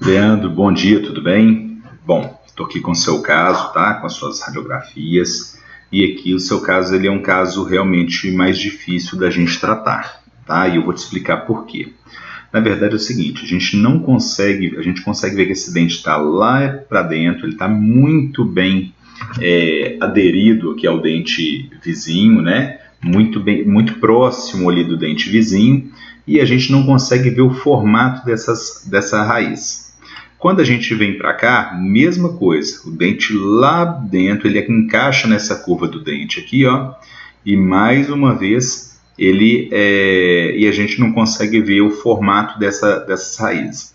Leandro, bom dia, tudo bem? Bom, estou aqui com o seu caso, tá? Com as suas radiografias. E aqui o seu caso, ele é um caso realmente mais difícil da gente tratar, tá? E eu vou te explicar por quê. Na verdade é o seguinte, a gente consegue ver que esse dente está lá para dentro, ele está muito bem aderido aqui ao dente vizinho, né? Muito bem, muito próximo ali do dente vizinho, e a gente não consegue ver o formato dessa raiz. Quando a gente vem para cá, mesma coisa, o dente lá dentro, ele encaixa nessa curva do dente aqui, ó, e mais uma vez e a gente não consegue ver o formato dessas raízes.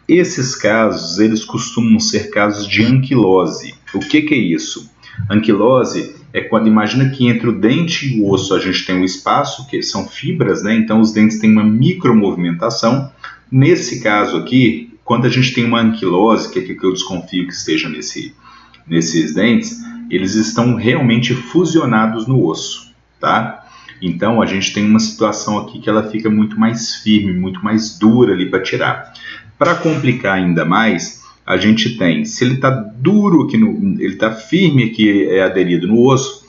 Esses casos, eles costumam ser casos de anquilose. O que é isso? Anquilose é quando, imagina que entre o dente e o osso a gente tem um espaço, que são fibras, né? Então os dentes têm uma micromovimentação. Nesse caso aqui, quando a gente tem uma anquilose, que é que eu desconfio que esteja nesses dentes, eles estão realmente fusionados no osso, tá? Então a gente tem uma situação aqui que ela fica muito mais firme, muito mais dura ali para tirar. Para complicar ainda mais, a gente tem, se ele está duro aqui, ele está firme aqui, aderido no osso,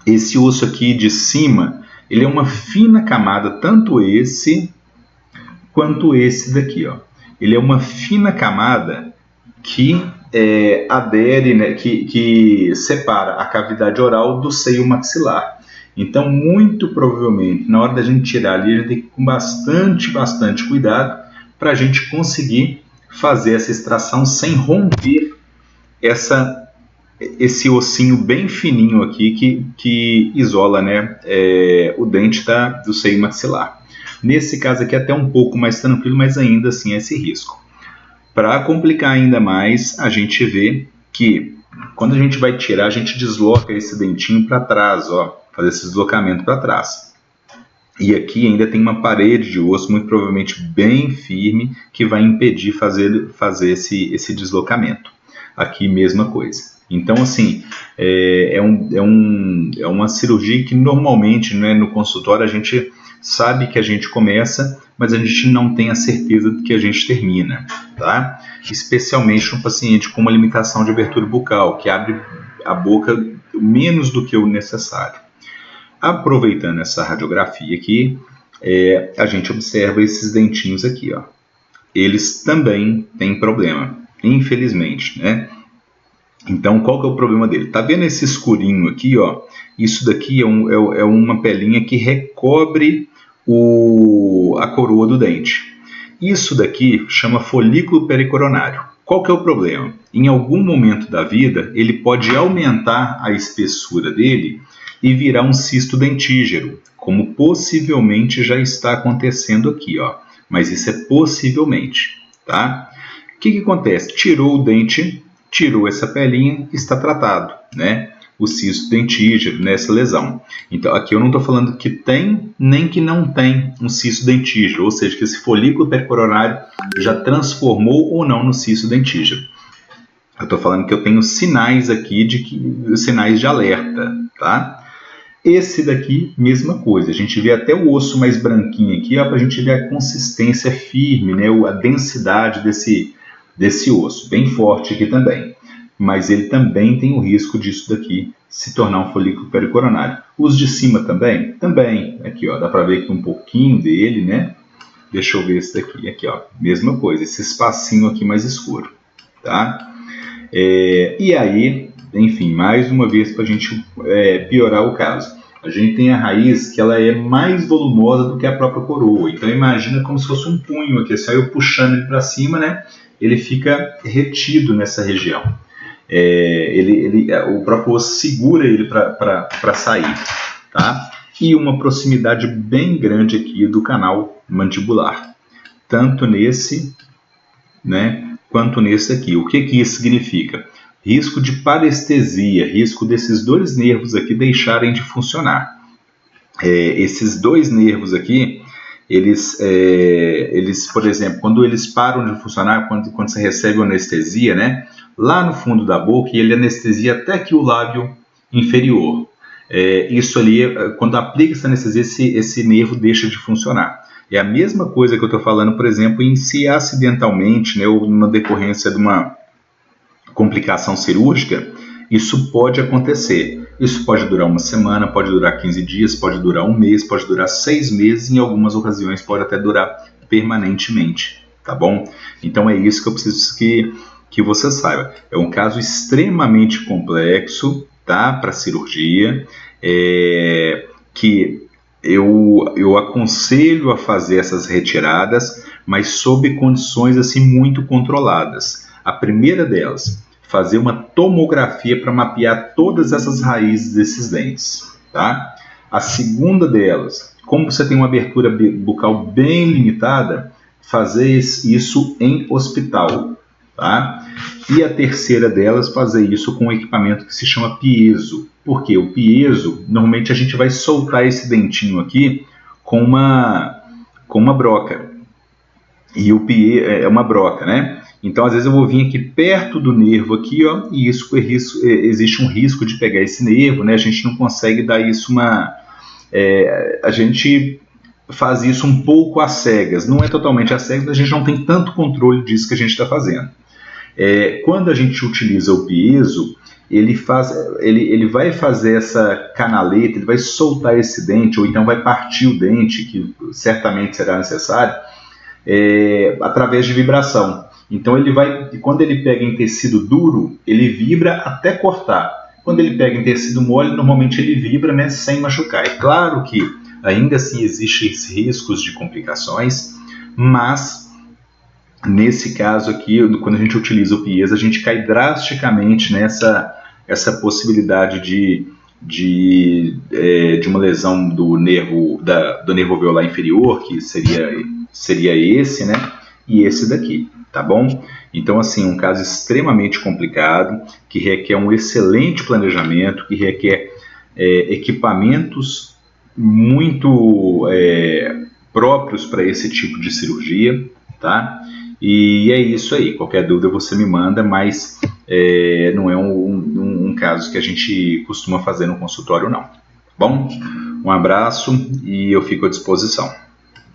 esse osso aqui de cima, ele é uma fina camada, tanto esse quanto esse daqui, ó. Ele é uma fina camada que adere, né, que separa a cavidade oral do seio maxilar. Então, muito provavelmente, na hora da gente tirar ali, a gente tem que ir com bastante cuidado para a gente conseguir fazer essa extração sem romper esse ossinho bem fininho aqui que isola, né, o dente do seio maxilar. Nesse caso aqui é até um pouco mais tranquilo, mas ainda assim é esse risco. Para complicar ainda mais, a gente vê que quando a gente vai tirar, a gente desloca esse dentinho para trás, ó, fazer esse deslocamento para trás. E aqui ainda tem uma parede de osso, muito provavelmente bem firme, que vai impedir fazer esse deslocamento. Aqui, mesma coisa. Então, assim, é uma cirurgia que normalmente, né, no consultório a gente sabe que a gente começa, mas a gente não tem a certeza de que a gente termina, tá? Especialmente no paciente com uma limitação de abertura bucal, que abre a boca menos do que o necessário. Aproveitando essa radiografia aqui, a gente observa esses dentinhos aqui, ó. Eles também têm problema, infelizmente, né? Então, qual que é o problema dele? Tá vendo esse escurinho aqui, ó? Isso daqui é uma pelinha que recobre a coroa do dente. Isso daqui chama folículo pericoronário. Qual que é o problema? Em algum momento da vida, ele pode aumentar a espessura dele e virar um cisto dentígero, como possivelmente já está acontecendo aqui, ó. Mas isso é possivelmente, tá? O que acontece? Tirou o dente, tirou essa pelinha, está tratado, né? O cisto dentígero nessa lesão. Então, aqui eu não estou falando que tem nem que não tem um cisto dentígero, ou seja, que esse folículo pericoronário já transformou ou não no cisto dentígero. Eu estou falando que eu tenho sinais aqui sinais de alerta, tá? Esse daqui, mesma coisa. A gente vê até o osso mais branquinho aqui, para a gente ver a consistência firme, né? A densidade desse osso, bem forte aqui também. Mas ele também tem o risco disso daqui se tornar um folículo pericoronário. Os de cima também? Também. Aqui, ó, dá para ver aqui um pouquinho dele, né? Deixa eu ver esse daqui. Aqui, ó, mesma coisa. Esse espacinho aqui mais escuro, tá? E aí, enfim, mais uma vez para a gente piorar o caso. A gente tem a raiz que ela é mais volumosa do que a própria coroa. Então imagina como se fosse um punho aqui. Só eu puxando ele para cima, né? Ele fica retido nessa região. O próprio osso segura ele para sair, tá? E uma proximidade bem grande aqui do canal mandibular, tanto nesse, né, quanto nesse aqui. O que isso significa? Risco de parestesia, risco desses dois nervos aqui deixarem de funcionar. Esses dois nervos aqui, eles, por exemplo, quando eles param de funcionar, quando você recebe anestesia, né, lá no fundo da boca, e ele anestesia até aqui o lábio inferior. Isso ali, quando aplica essa anestesia, esse nervo deixa de funcionar. É a mesma coisa que eu estou falando, por exemplo, em se acidentalmente, né, ou numa decorrência de uma complicação cirúrgica, isso pode acontecer. Isso pode durar uma semana, pode durar 15 dias, pode durar um mês, pode durar 6 meses, em algumas ocasiões pode até durar permanentemente, tá bom? Então é isso que eu preciso que você saiba. É um caso extremamente complexo, tá? Para cirurgia, que eu aconselho a fazer essas retiradas, mas sob condições assim muito controladas. A primeira delas, fazer uma tomografia para mapear todas essas raízes desses dentes, tá? A segunda delas, como você tem uma abertura bucal bem limitada, fazer isso em hospital, tá? E a terceira delas, fazer isso com um equipamento que se chama piezo. Por quê? O piezo, normalmente a gente vai soltar esse dentinho aqui com uma broca. E o pie é uma broca, né? Então, às vezes eu vou vir aqui perto do nervo aqui, ó, e existe um risco de pegar esse nervo, né? A gente não consegue dar isso a gente faz isso um pouco às cegas. Não é totalmente às cegas, mas a gente não tem tanto controle disso que a gente está fazendo. Quando a gente utiliza o piezo, ele vai fazer essa canaleta, ele vai soltar esse dente, ou então vai partir o dente, que certamente será necessário, através de vibração. Então quando ele pega em tecido duro, ele vibra até cortar. Quando ele pega em tecido mole, normalmente ele vibra, né, sem machucar. É claro que ainda assim existem riscos de complicações, mas nesse caso aqui, quando a gente utiliza o piezo, a gente cai drasticamente nessa possibilidade de uma lesão do nervo alveolar inferior, que seria esse, né? E esse daqui, tá bom? Então, assim, um caso extremamente complicado, que requer um excelente planejamento, que requer equipamentos muito próprios para esse tipo de cirurgia, tá? E é isso aí. Qualquer dúvida você me manda, mas não é um caso que a gente costuma fazer no consultório, não. Bom, um abraço e eu fico à disposição.